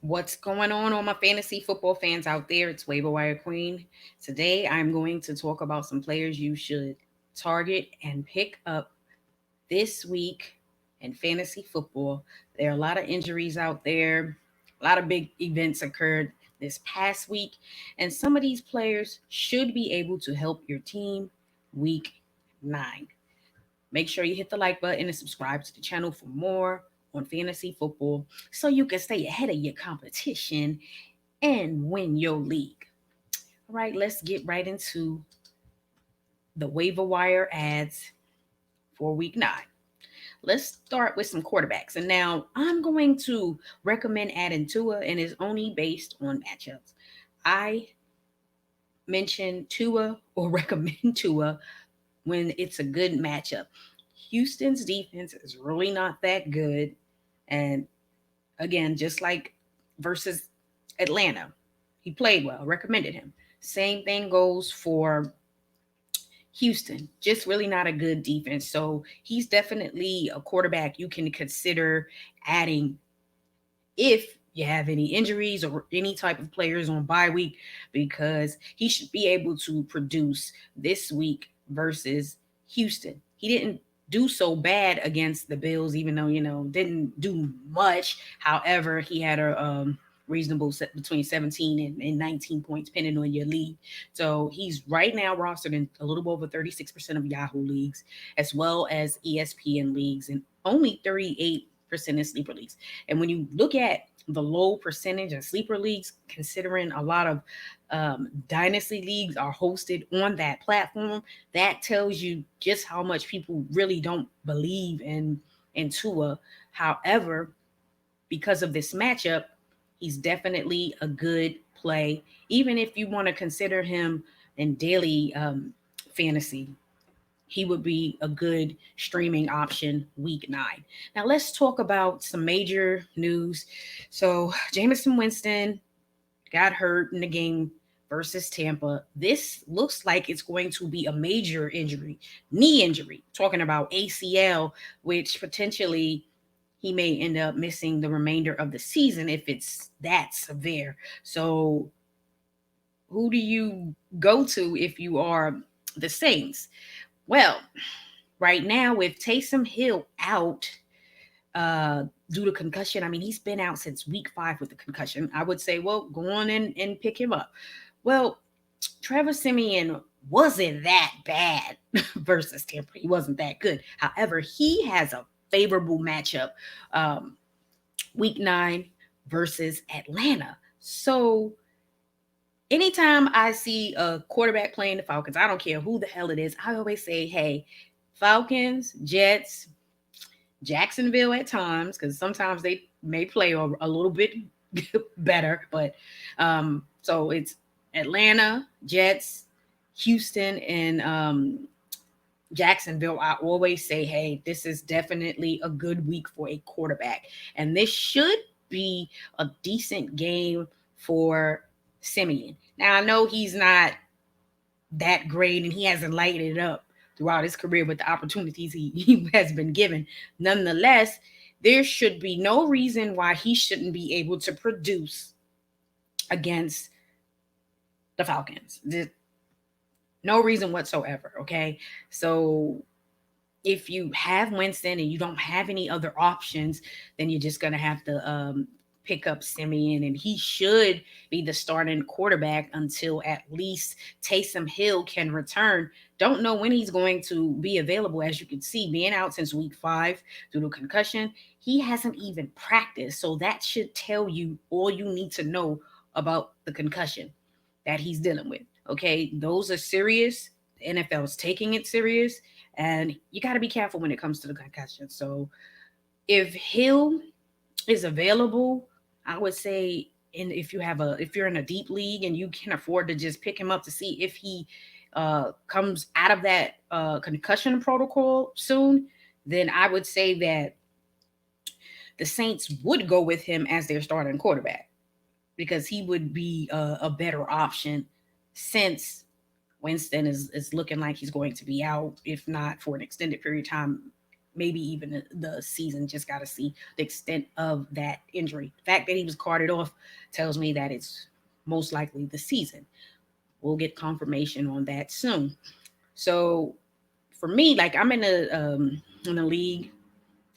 What's going on, all my fantasy football fans out there? It's Waiver Wire Queen. Today, I'm going to talk about some players you should target and pick up this week in fantasy football. There are a lot of injuries out there, a lot of big events occurred this past week, and some of these players should be able to help your team week 9. Make sure you hit the like button and subscribe to the channel for more on fantasy football so you can stay ahead of your competition and win your league. All right, let's get right into the waiver wire ads for week 9. Let's start with some quarterbacks. And now I'm going to recommend adding Tua, and it's only based on matchups. I mention Tua or recommend Tua when it's a good matchup. Houston's defense is really not that good. And again, just like versus Atlanta, he played well, recommended him. Same thing goes for Houston, just really not a good defense. So he's definitely a quarterback you can consider adding if you have any injuries or any type of players on bye week, because he should be able to produce this week versus Houston. He didn't do so bad against the Bills, even though, didn't do much. However, he had a reasonable set between 17 and 19 points, depending on your league. So he's right now rostered in a little over 36% of Yahoo leagues, as well as ESPN leagues, and only 38% in sleeper leagues. And when you look at the low percentage in sleeper leagues, considering a lot of dynasty leagues are hosted on that platform, that tells you just how much people really don't believe in Tua. However, because of this matchup, he's definitely a good play, even if you want to consider him in daily fantasy. He would be a good streaming option week 9. Now let's talk about some major news. So Jameson Winston got hurt in the game versus Tampa. This looks like it's going to be a major injury, knee injury, talking about ACL, which potentially he may end up missing the remainder of the season if it's that severe. So who do you go to if you are the Saints? Well, right now with Taysom Hill out due to concussion, I mean, he's been out since week 5 with the concussion. I would say, well, go on and pick him up. Well, Trevor Siemian wasn't that bad versus Tampa. He wasn't that good. However, he has a favorable matchup week 9 versus Atlanta. So anytime I see a quarterback playing the Falcons, I don't care who the hell it is, I always say, hey, Falcons, Jets, Jacksonville at times, because sometimes they may play a little bit better. But so it's Atlanta, Jets, Houston, and Jacksonville. I always say, hey, this is definitely a good week for a quarterback. And this should be a decent game for Simeon. Now, I know he's not that great and he hasn't lighted it up throughout his career with the opportunities he has been given. Nonetheless, there should be no reason why he shouldn't be able to produce against the Falcons. No reason whatsoever, okay? So if you have Winston and you don't have any other options, then you're just going to have to pick up Simeon, and he should be the starting quarterback until at least Taysom Hill can return. Don't know when he's going to be available. As you can see, being out since week 5 due to concussion, he hasn't even practiced. So that should tell you all you need to know about the concussion that he's dealing with. Okay, those are serious. The NFL is taking it serious, and you got to be careful when it comes to the concussion. So if Hill is available, I would say, and if you're in a deep league and you can afford to just pick him up to see if he comes out of that concussion protocol soon, then I would say that the Saints would go with him as their starting quarterback, because he would be a better option, since Winston is looking like he's going to be out, if not for an extended period of time, maybe even the season. Just got to see the extent of that injury. The fact that he was carted off tells me that it's most likely the season. We'll get confirmation on that soon. So for me, like I'm in a league,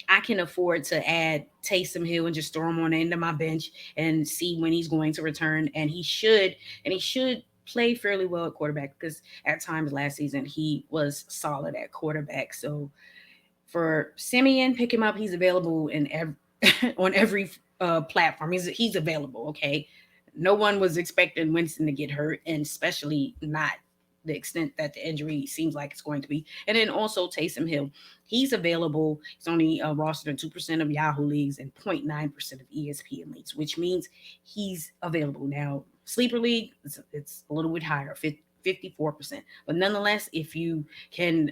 I can afford to add Taysom Hill and just throw him on the end of my bench and see when he's going to return. And he should play fairly well at quarterback because at times last season he was solid at quarterback. So for Simeon, pick him up. He's available in on every platform. He's available. Okay, no one was expecting Winston to get hurt, and especially not the extent that the injury seems like it's going to be. And then also Taysom Hill, he's available. He's only rostered in 2% of Yahoo leagues and 0.9% of ESPN leagues, which means he's available now. Sleeper league, it's a little bit higher, 54%. But nonetheless, if you can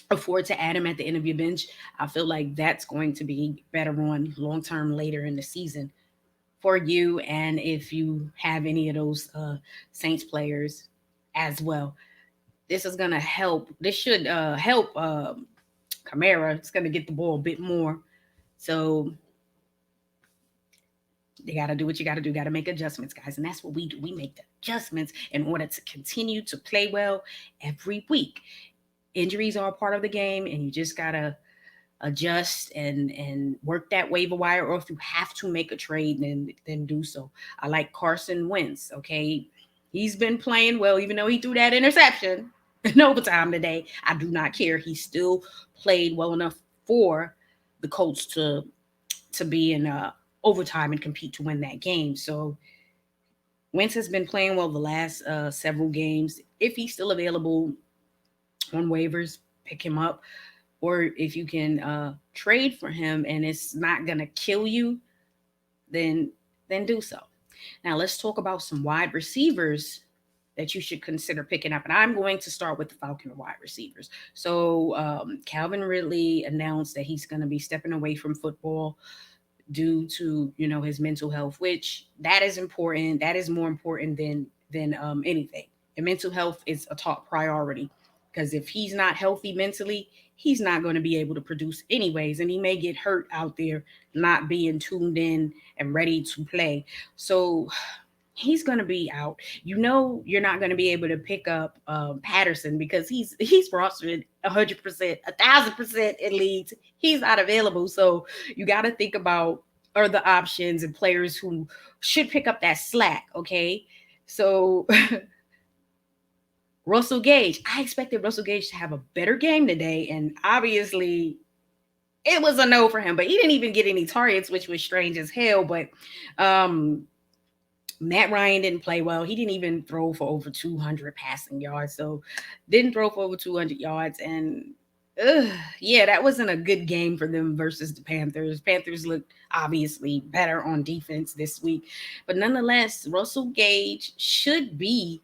afford to add him at the end of your bench, I feel like that's going to be better on long term later in the season for you. And if you have any of those Saints players as well, this is going to help. This should help Kamara. It's going to get the ball a bit more. So you got to do what you got to do. Got to make adjustments, guys. And that's what we do. We make the adjustments in order to continue to play well every week. Injuries are a part of the game, and you just gotta adjust and work that waiver wire. Or if you have to make a trade, then do so. I like Carson Wentz. Okay, he's been playing well, even though he threw that interception in overtime today. I do not care. He still played well enough for the Colts to be in overtime and compete to win that game. So Wentz has been playing well the last several games. If he's still available on waivers, pick him up. Or if you can trade for him and it's not gonna kill you, then do so. Now let's talk about some wide receivers that you should consider picking up. And I'm going to start with the Falcon wide receivers. So Calvin Ridley announced that he's going to be stepping away from football due to his mental health, which that is important. That is more important than anything. And mental health is a top priority. Because if he's not healthy mentally, he's not going to be able to produce anyways. And he may get hurt out there not being tuned in and ready to play. So he's going to be out. You're not going to be able to pick up Patterson because he's rostered 100%, 1,000% in leagues. He's not available. So you got to think about other options and players who should pick up that slack. Okay. So Russell Gage. I expected Russell Gage to have a better game today, and obviously it was a no for him. But he didn't even get any targets, which was strange as hell. But Matt Ryan didn't play well. He didn't even throw for over 200 passing yards. So didn't throw for over 200 yards. And yeah, that wasn't a good game for them versus the Panthers. Panthers looked obviously better on defense this week. But nonetheless, Russell Gage should be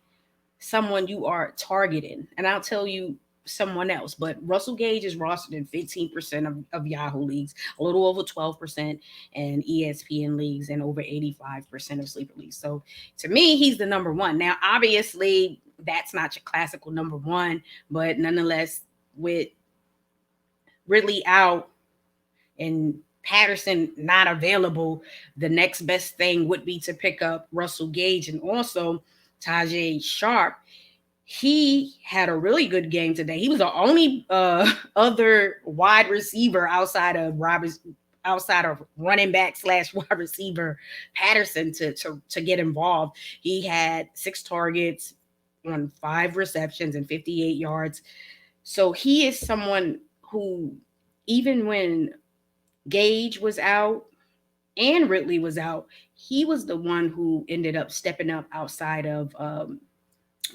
someone you are targeting. And I'll tell you someone else, but Russell Gage is rostered in 15% of Yahoo leagues, a little over 12% in ESPN leagues, and over 85% of sleeper leagues. So to me, he's the number one. Now, obviously, that's not your classical number one, but nonetheless, with Ridley out and Patterson not available, the next best thing would be to pick up Russell Gage. And also Tajay Sharp, he had a really good game today. He was the only other wide receiver outside of running back / wide receiver Patterson to get involved. He had 6 targets on 5 receptions and 58 yards. So he is someone who, even when Gage was out and Ridley was out, he was the one who ended up stepping up outside of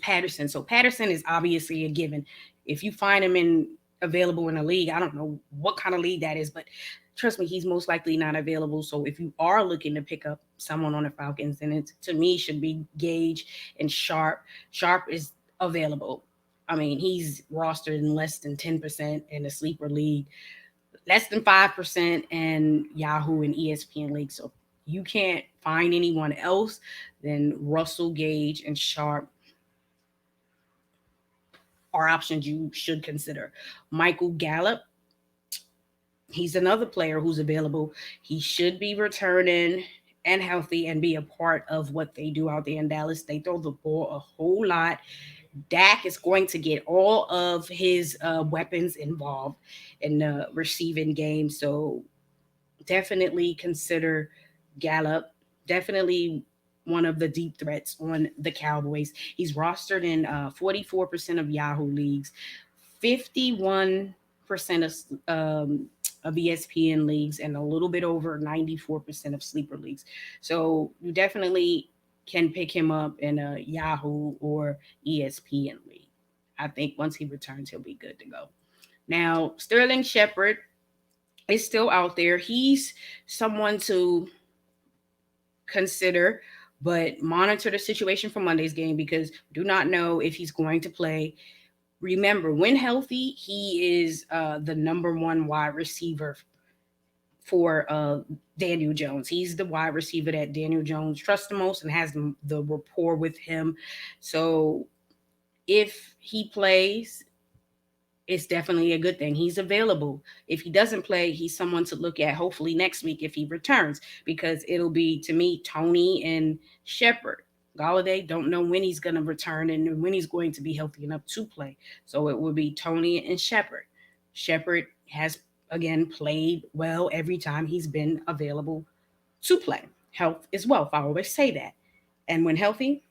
Patterson. So Patterson is obviously a given. If you find him available in a league, I don't know what kind of league that is, but trust me, he's most likely not available. So if you are looking to pick up someone on the Falcons, then it to me should be Gage and Sharp. Sharp is available. I mean, he's rostered in less than 10% in the sleeper league, less than 5% in Yahoo and ESPN league. So you can't find anyone else, then Russell Gage and Sharp are options you should consider. Michael Gallup, He's another player who's available. He should be returning and healthy and be a part of what they do out there in Dallas. They throw the ball a whole lot. Dak is going to get all of his weapons involved in the receiving game. So definitely consider Gallup. Definitely one of the deep threats on the Cowboys. He's rostered in 44% of Yahoo leagues, 51% of ESPN leagues, and a little bit over 94% of sleeper leagues. So you definitely can pick him up in a Yahoo or ESPN league. I think once he returns, he'll be good to go. Now, Sterling Shepard is still out there. He's someone to consider, but monitor the situation for Monday's game because do not know if he's going to play. Remember, when healthy, he is the number one wide receiver for Daniel Jones. He's the wide receiver that Daniel Jones trusts the most and has the rapport with him. So if he plays, it's definitely a good thing. He's available. If he doesn't play, he's someone to look at hopefully next week if he returns, because it'll be, to me, Tony and Shepard. Galladay don't know when he's going to return and when he's going to be healthy enough to play. So it will be Tony and Shepard. Shepard has, again, played well every time he's been available to play. Health is wealth. I always say that. And when healthy,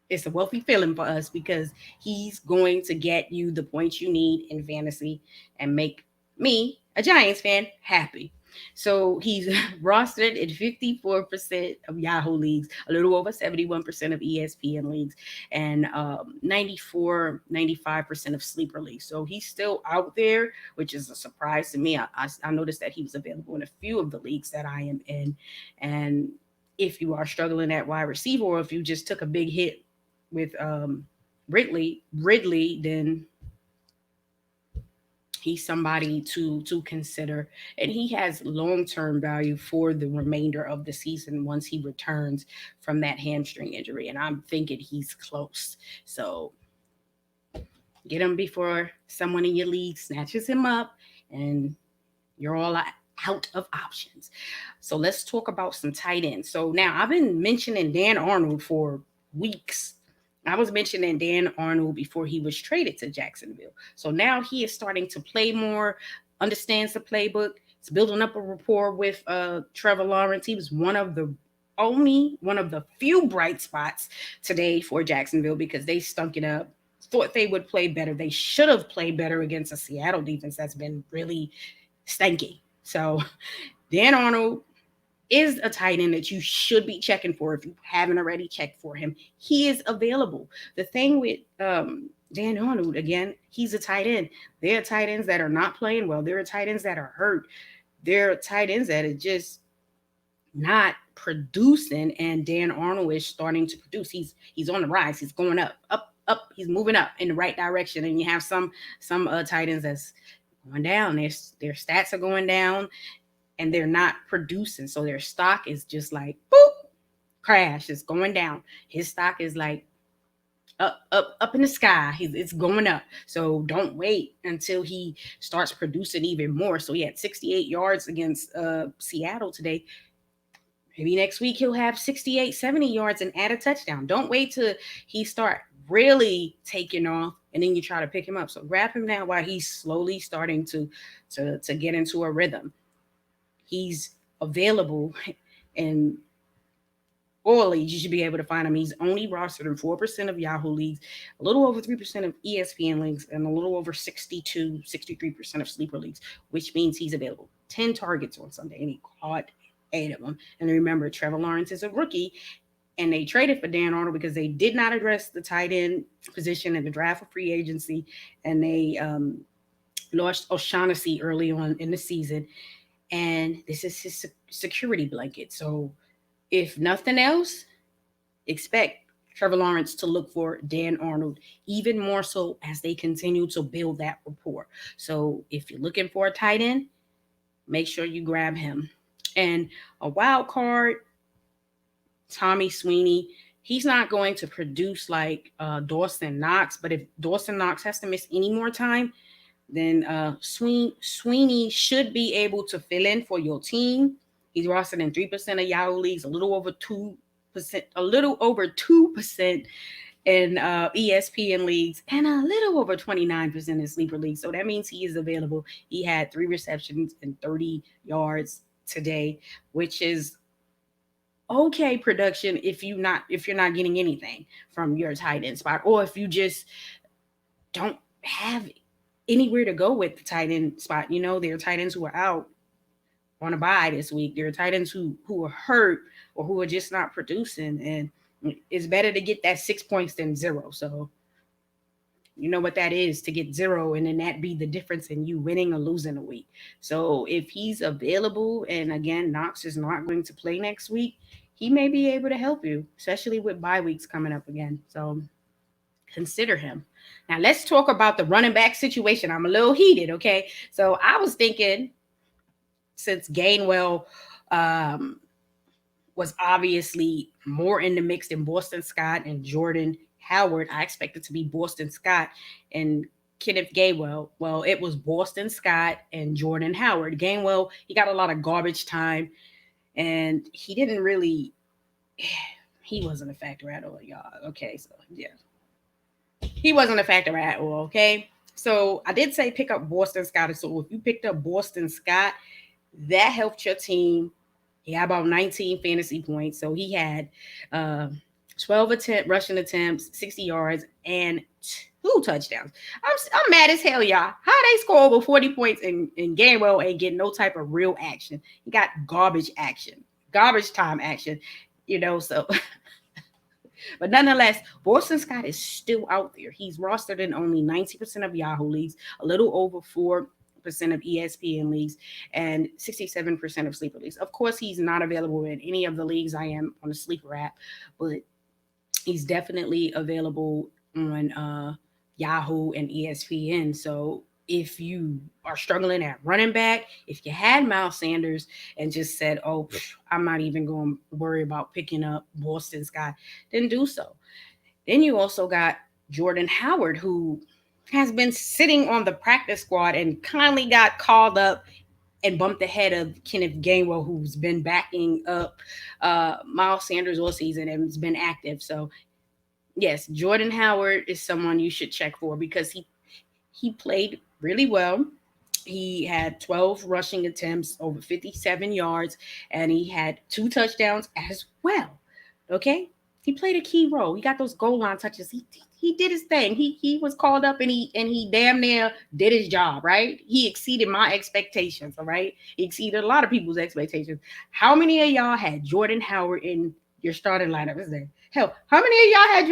it's a wealthy feeling for us because he's going to get you the points you need in fantasy and make me, a Giants fan, happy. So he's rostered in 54% of Yahoo leagues, a little over 71% of ESPN leagues, and 95% of sleeper leagues. So he's still out there, which is a surprise to me. I noticed that he was available in a few of the leagues that I am in. And if you are struggling at wide receiver, or if you just took a big hit with Ridley, then he's somebody to consider, and he has long-term value for the remainder of the season once he returns from that hamstring injury, and I'm thinking he's close. So get him before someone in your league snatches him up and you're all out of options. So let's talk about some tight ends. So now I've been mentioning Dan Arnold for weeks. I was mentioning Dan Arnold before he was traded to Jacksonville. So now he is starting to play more, understands the playbook. He's building up a rapport with Trevor Lawrence. He was one of the few bright spots today for Jacksonville because they stunk it up. Thought they would play better. They should have played better against a Seattle defense that's been really stanky. So Dan Arnold is a tight end that you should be checking for if you haven't already checked for him. He is available. The thing with Dan Arnold, again, he's a tight end. There are tight ends that are not playing well. There are tight ends that are hurt. There are tight ends that are just not producing, and Dan Arnold is starting to produce. He's on the rise. He's going up. He's moving up in the right direction. And you have some tight ends that's going down. Their stats are going down, and they're not producing. So their stock is just like boop, crash. It's going down. His stock is like up in the sky. It's going up. So don't wait until he starts producing even more. So he had 68 yards against Seattle today. Maybe next week he'll have 68, 70 yards and add a touchdown. Don't wait till he start really taking off and then you try to pick him up. So grab him now while he's slowly starting to get into a rhythm. He's available in all leagues. You should be able to find him. He's only rostered in 4% of Yahoo leagues, a little over 3% of ESPN leagues, and a little over 63% of sleeper leagues, which means he's available. 10 targets on Sunday, and he caught 8 of them. And remember, Trevor Lawrence is a rookie, and they traded for Dan Arnold because they did not address the tight end position in the draft of free agency, and they lost O'Shaughnessy early on in the season, and this is his security blanket. So if nothing else, expect Trevor Lawrence to look for Dan Arnold even more so as they continue to build that rapport. So if you're looking for a tight end, make sure you grab him. And a wild card, Tommy Sweeney. He's not going to produce like Dawson Knox, but if Dawson Knox has to miss any more time, Then Sweeney should be able to fill in for your team. He's rostered in 3% of Yahoo leagues, a little over 2% in ESPN leagues, and a little over 29% in sleeper leagues. So that means he is available. He had 3 receptions and 30 yards today, which is okay production if you're not getting anything from your tight end spot, or if you just don't have anywhere to go with the tight end spot. There are tight ends who are out on a bye this week. There are tight ends who are hurt or who are just not producing, and it's better to get that 6 points than zero. So you know what that is, to get zero and then that be the difference in you winning or losing a week. So if he's available, and again, Knox is not going to play next week, he may be able to help you, especially with bye weeks coming up again. So consider him. Now let's talk about the running back situation. I'm a little heated, okay? So I was thinking, since Gainwell um, was obviously more in the mix than Boston Scott and Jordan Howard, I expected to be Boston Scott and Kenneth Gainwell. Well, it was Boston Scott and Jordan Howard. Gainwell, he got a lot of garbage time, and he wasn't a factor at all, y'all. Okay, so yeah, he wasn't a factor at all. Okay, so I did say pick up Boston Scott. So if you picked up Boston Scott, that helped your team. He had about 19 fantasy points. So he had uh, 12 rushing attempts, 60 yards, and 2 touchdowns. I'm mad as hell, y'all. How they score over 40 points in Gainwell ain't getting no type of real action. He got garbage action, garbage time action, so. But nonetheless, Boston Scott is still out there. He's rostered in only 90% of Yahoo leagues, a little over 4% of ESPN leagues, and 67% of sleeper leagues. Of course, he's not available in any of the leagues I am on the sleeper app, but he's definitely available on Yahoo and ESPN. So if you are struggling at running back, if you had Miles Sanders and just said, oh, I'm not even going to worry about picking up Boston Scott, then do so. Then you also got Jordan Howard, who has been sitting on the practice squad and kindly got called up and bumped ahead of Kenneth Gainwell, who's been backing up Miles Sanders all season and has been active. So yes, Jordan Howard is someone you should check for, because he played really well. He had 12 rushing attempts, over 57 yards, and he had 2 touchdowns as well. Okay? He played a key role. He got those goal line touches. He did his thing. He was called up, and he damn near did his job, right? He exceeded my expectations, all right? He exceeded a lot of people's expectations. How many of y'all had Jordan Howard in your starting lineup? Hell, how many of y'all had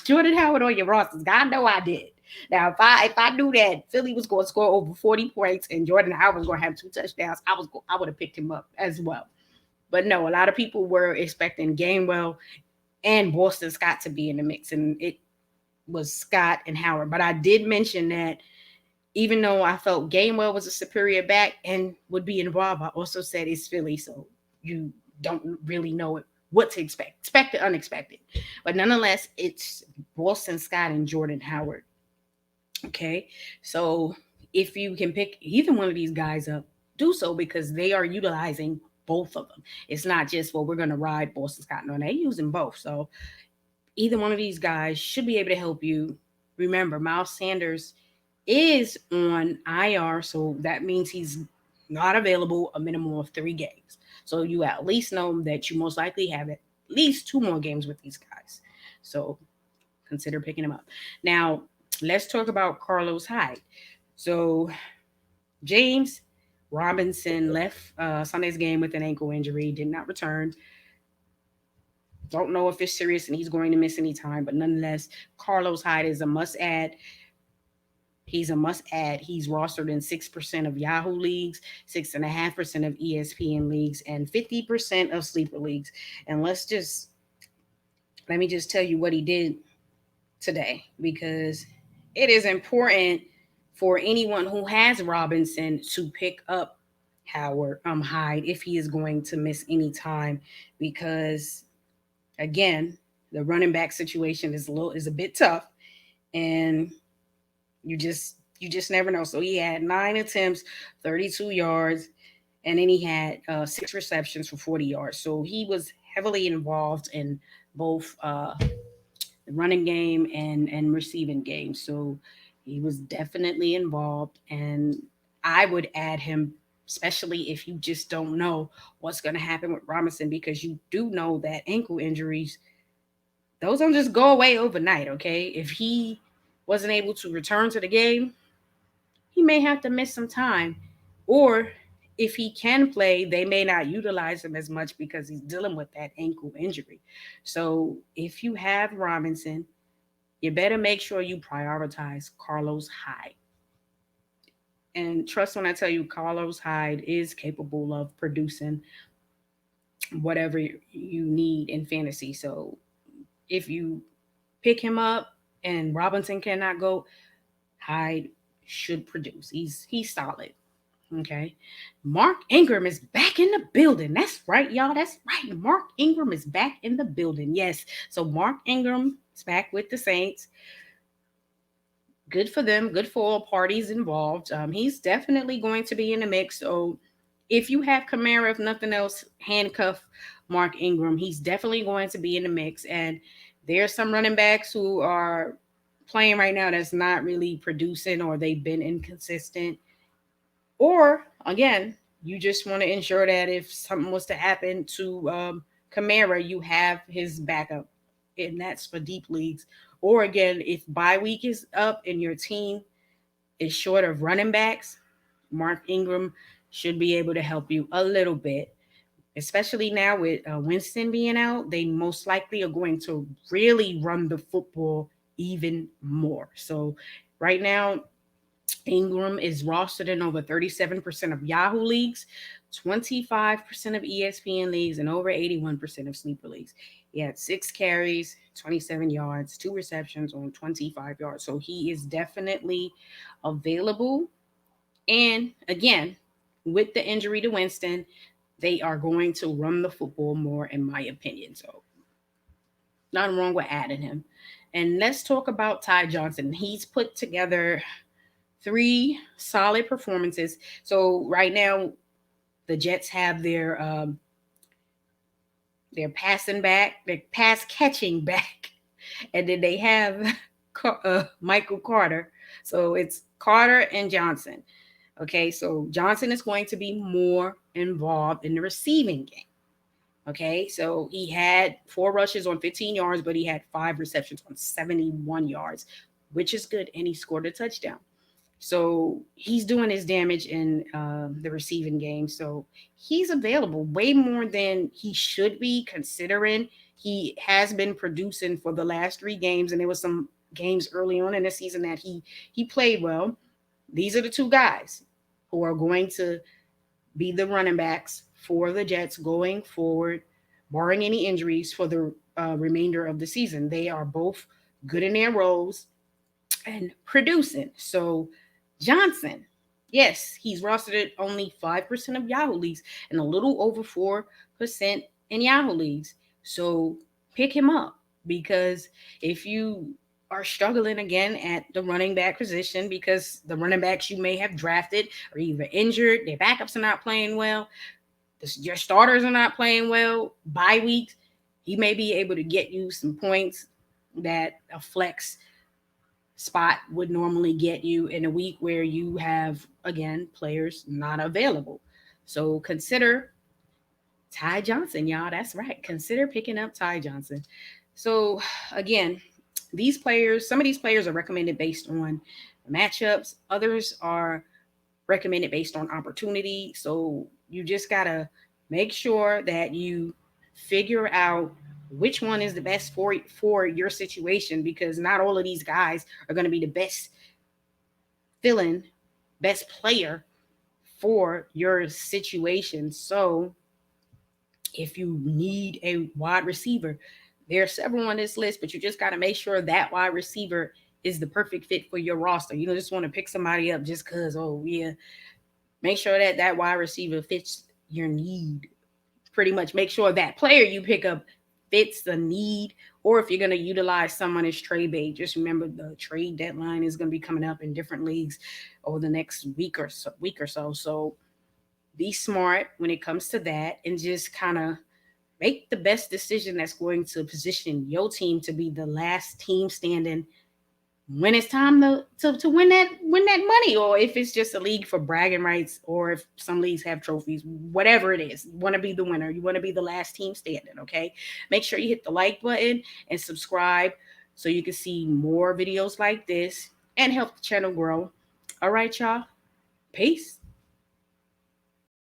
Jordan Howard on your rosters? God know I did. Now, if I knew that Philly was going to score over 40 points and Jordan Howard was going to have 2 touchdowns, I would have picked him up as well. But no, a lot of people were expecting Gainwell and Boston Scott to be in the mix, and it was Scott and Howard. But I did mention that even though I felt Gainwell was a superior back and would be involved, I also said it's Philly, so you don't really know what to expect. Expect the unexpected. But nonetheless, it's Boston Scott and Jordan Howard. Okay, so if you can pick either one of these guys up, do so, because they are utilizing both of them. It's not just, well, we're going to ride Boston Scott. No, they're using both. So either one of these guys should be able to help you. Remember, Miles Sanders is on IR, so that means he's not available a minimum of 3 games. So you at least know that you most likely have at least 2 more games with these guys. So consider picking him up. Now, let's talk about Carlos Hyde. So James Robinson left Sunday's game with an ankle injury, did not return. Don't know if it's serious and he's going to miss any time, but nonetheless, Carlos Hyde is a must-add. He's a must-add. He's rostered in 6% of Yahoo leagues, 6.5% of ESPN leagues, and 50% of sleeper leagues. And let me just tell you what he did today, because it is important for anyone who has Robinson to pick up Hyde if he is going to miss any time, because again, the running back situation is a bit tough, and you just You just never know. So he had 9 attempts, 32 yards, and then he had 6 receptions for 40 yards. So he was heavily involved in both the running game and receiving game. So he was definitely involved, and I would add him, especially if you just don't know what's going to happen with Robinson, because you do know that ankle injuries, those don't just go away overnight. Okay, if he wasn't able to return to the game, he may have to miss some time, or if he can play, they may not utilize him as much because he's dealing with that ankle injury. So if you have Robinson, you better make sure you prioritize Carlos Hyde. And trust when I tell you, Carlos Hyde is capable of producing whatever you need in fantasy. So if you pick him up and Robinson cannot go, Hyde should produce. He's solid. Okay. Mark Ingram is back in the building. That's right, y'all. That's right. Mark Ingram is back in the building. Yes. So Mark Ingram is back with the Saints. Good for them. Good for all parties involved. He's definitely going to be in the mix. So if you have Kamara, if nothing else, handcuff Mark Ingram. He's definitely going to be in the mix. And there's some running backs who are playing right now that's not really producing, or they've been inconsistent. Or again, you just want to ensure that if something was to happen to Kamara, you have his backup, and that's for deep leagues. Or again, if bye week is up and your team is short of running backs, Mark Ingram should be able to help you a little bit, especially now with Winston being out. They most likely are going to really run the football even more. So right now, Ingram is rostered in over 37% of Yahoo leagues, 25% of ESPN leagues, and over 81% of sleeper leagues. He had 6 carries, 27 yards, 2 receptions on 25 yards. So he is definitely available. And again, with the injury to Winston, they are going to run the football more, in my opinion. So nothing wrong with adding him. And let's talk about Ty Johnson. He's put together 3 solid performances. So right now, the Jets have their passing back, their pass catching back, and then they have Michael Carter. So it's Carter and Johnson. Okay, so Johnson is going to be more involved in the receiving game. Okay, so he had 4 rushes on 15 yards, but he had 5 receptions on 71 yards, which is good, and he scored a touchdown. So he's doing his damage in the receiving game. So he's available way more than he should be, considering he has been producing for the last 3 games, and there was some games early on in the season that he played well. These are the 2 guys who are going to be the running backs for the Jets going forward, barring any injuries for the remainder of the season. They are both good in their roles and producing. So Johnson, yes, he's rostered at only 5% of Yahoo leagues and a little over 4% in Yahoo leagues. So pick him up, because if you are struggling again at the running back position because the running backs you may have drafted are either injured, their backups are not playing well, your starters are not playing well, bye weeks, he may be able to get you some points that a flex spot would normally get you in a week where you have, again, players not available. So consider Ty Johnson, y'all. That's right. Consider picking up Ty Johnson. So again, some of these players are recommended based on matchups. Others are recommended based on opportunity. So you just gotta make sure that you figure out which one is the best for your situation, because not all of these guys are going to be the best fill-in, best player for your situation. So if you need a wide receiver, there are several on this list, but you just got to make sure that wide receiver is the perfect fit for your roster. You don't just want to pick somebody up just because, oh yeah. Make sure that wide receiver fits your need. Pretty much make sure that player you pick up fits the need, or if you're going to utilize someone as trade bait. Just remember the trade deadline is going to be coming up in different leagues over the next week or so. So be smart when it comes to that and just kind of make the best decision that's going to position your team to be the last team standing when it's time to win that money, or if it's just a league for bragging rights, or if some leagues have trophies, whatever it is, you want to be the winner, you want to be the last team standing. Okay, make sure you hit the like button and subscribe so you can see more videos like this and help the channel grow. All right, y'all, peace.